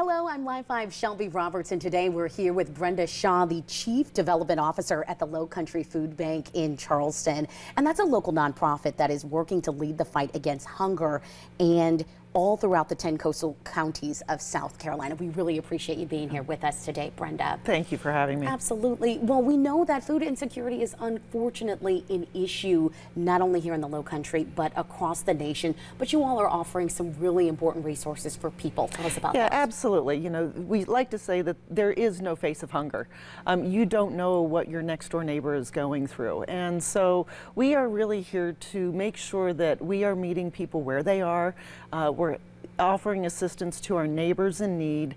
Hello, I'm Live 5's Shelby Roberts, and today we're here with Brenda Shaw, the Chief Development Officer at the Lowcountry Food Bank in Charleston. And that's a local nonprofit that is working to lead the fight against hunger and all throughout the 10 coastal counties of South Carolina. We really appreciate you being here with us today, Brenda. Thank you for having me. Absolutely. Well, we know that food insecurity is unfortunately an issue not only here in the Lowcountry, but across the nation. But you all are offering some really important resources for people. Tell us about that. Yeah, absolutely. You know, we like to say that there is no face of hunger. You don't know what your next door neighbor is going through. And so we are really here to make sure that we are meeting people where they are. We're offering assistance to our neighbors in need.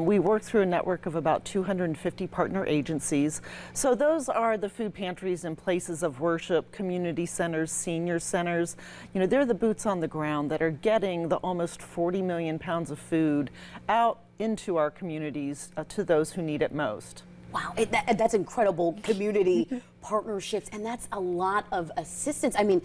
We work through a network of about 250 partner agencies. So those are the food pantries and places of worship, community centers, senior centers. You know, they're the boots on the ground that are getting the almost 40 million pounds of food out into our communities to those who need it most. Wow, that's incredible community partnerships, and that's a lot of assistance. I mean,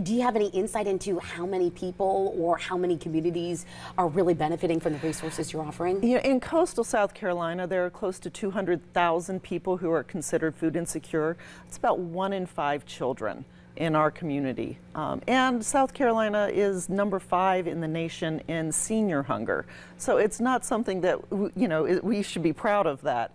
do you have any insight into how many people or how many communities are really benefiting from the resources you're offering? You know, in coastal South Carolina, there are close to 200,000 people who are considered food insecure. It's about 1 in 5 children in our community. And South Carolina is number 5 in the nation in senior hunger. So it's not something that, you know, we should be proud of that.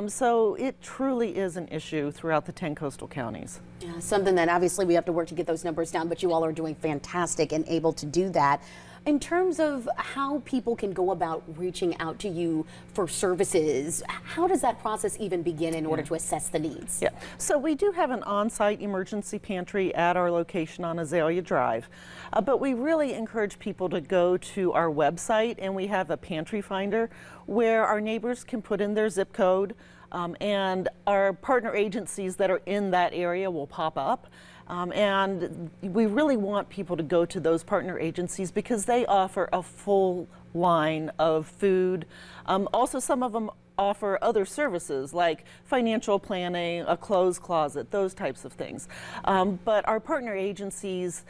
So it truly is an issue throughout the 10 coastal counties. Yeah, something that obviously we have to work to get those numbers down, but you all are doing fantastic and able to do that. In terms of how people can go about reaching out to you for services, how does that process even begin in order to assess the needs? Yeah, so we do have an on-site emergency pantry at our location on Azalea Drive, but we really encourage people to go to our website, and we have a pantry finder where our neighbors can put in their zip code, and our partner agencies that are in that area will pop up. And we really want people to go to those partner agencies because they offer a full line of food. Also, some of them offer other services like financial planning, a clothes closet, those types of things. But our partner agencies,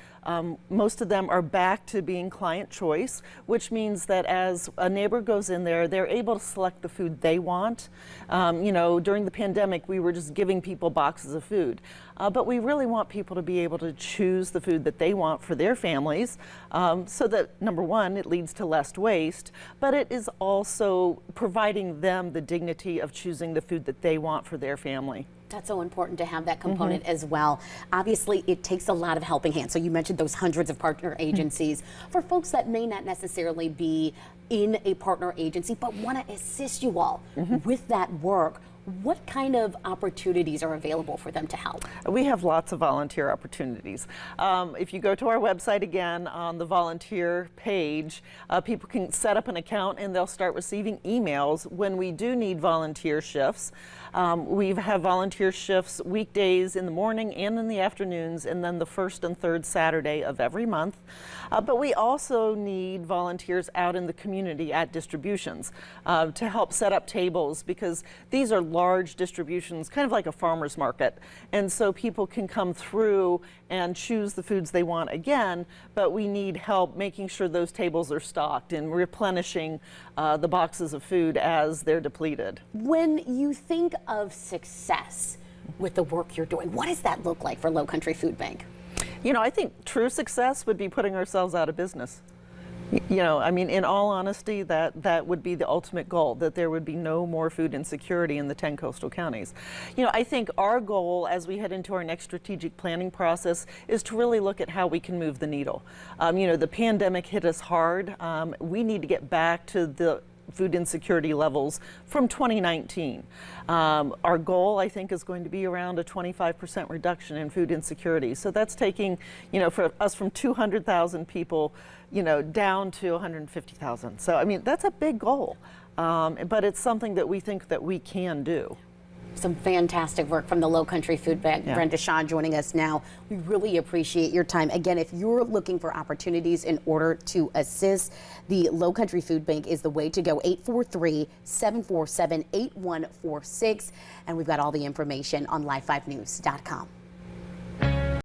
most of them are back to being client choice, which means that as a neighbor goes in there, they're able to select the food they want. You know, during the pandemic, we were just giving people boxes of food. But we really want people to be able to choose the food that they want for their families, so that, number one, it leads to less waste, but it is also providing them the dignity of choosing the food that they want for their family. That's so important to have that component as well. Obviously, it takes a lot of helping hands. So you mentioned those hundreds of partner agencies. For folks that may not necessarily be in a partner agency, but want to assist you all with that work, what kind of opportunities are available for them to help? We have lots of volunteer opportunities. If you go to our website again, on the volunteer page, people can set up an account and they'll start receiving emails when we do need volunteer shifts. We have volunteer shifts weekdays in the morning and in the afternoons, and then the first and third Saturday of every month. But we also need volunteers out in the community at distributions to help set up tables, because these are large distributions, kind of like a farmer's market. And so people can come through and choose the foods they want again, but we need help making sure those tables are stocked and replenishing the boxes of food as they're depleted. When you think of success with the work you're doing, what does that look like for Lowcountry Food Bank? You know, I think true success would be putting ourselves out of business. You know, I mean, in all honesty, that would be the ultimate goal, that there would be no more food insecurity in the 10 coastal counties. You know, I think our goal as we head into our next strategic planning process is to really look at how we can move the needle. You know, the pandemic hit us hard. We need to get back to the food insecurity levels from 2019. Our goal, I think, is going to be around a 25% reduction in food insecurity. So that's taking, you know, for us from 200,000 people, you know, down to 150,000. So, I mean, that's a big goal, but it's something that we think that we can do. Some fantastic work from the Lowcountry Food Bank. Yeah. Brenda Shaw joining us now. We really appreciate your time. Again, if you're looking for opportunities in order to assist, the Lowcountry Food Bank is the way to go. 843-747-8146. And we've got all the information on live5news.com.